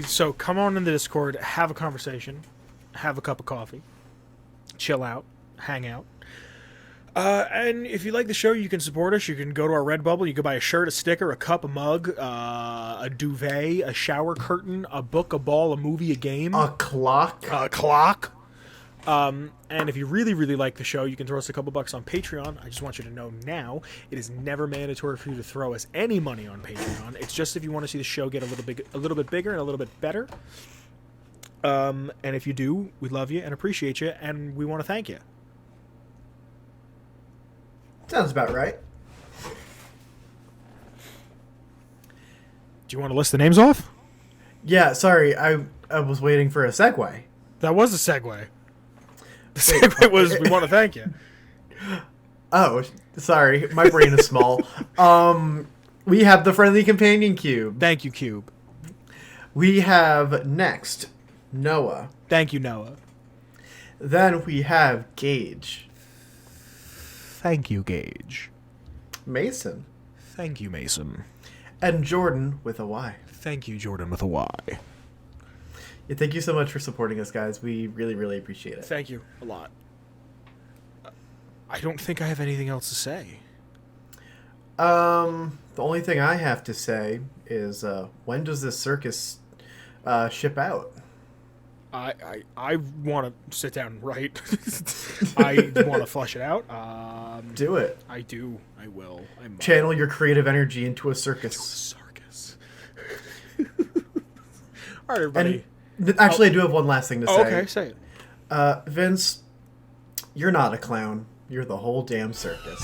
So come on in the Discord, have a conversation, have a cup of coffee, chill out, hang out. And if you like the show, you can support us. You can go to our Redbubble. You can buy a shirt, a sticker, a cup, a mug, a duvet, a shower curtain, a book, a ball, a movie, a game. A clock. A clock. And if you really, really like the show, you can throw us a couple bucks on Patreon. I just want you to know now, it is never mandatory for you to throw us any money on Patreon. It's just if you want to see the show get a little bit bigger and a little bit better. And if you do, we love you and appreciate you, and we want to thank you. Sounds about right. Do you want to list the names off? Yeah, sorry, I was waiting for a segue. That was a segue. The segue was, we want to thank you. Oh, sorry, my brain is small. We have the Friendly Companion Cube. Thank you, Cube. We have next Noah. Thank you, Noah. Then we have Gage. Thank you, Gage. Mason. Thank you, Mason. And Jordan with a Y. Thank you, Jordan with a Y. Yeah, thank you so much for supporting us, guys. We really, really appreciate it. Thank you a lot. I don't think I have anything else to say. The only thing I have to say is, when does this circus ship out? I want to sit down and write. I want to flush it out. Do it. I do. I will. Channel your creative energy into a circus. Circus. All right, everybody. And actually, I do have one last thing to say. Okay, say it. Vince, you're not a clown. You're the whole damn circus.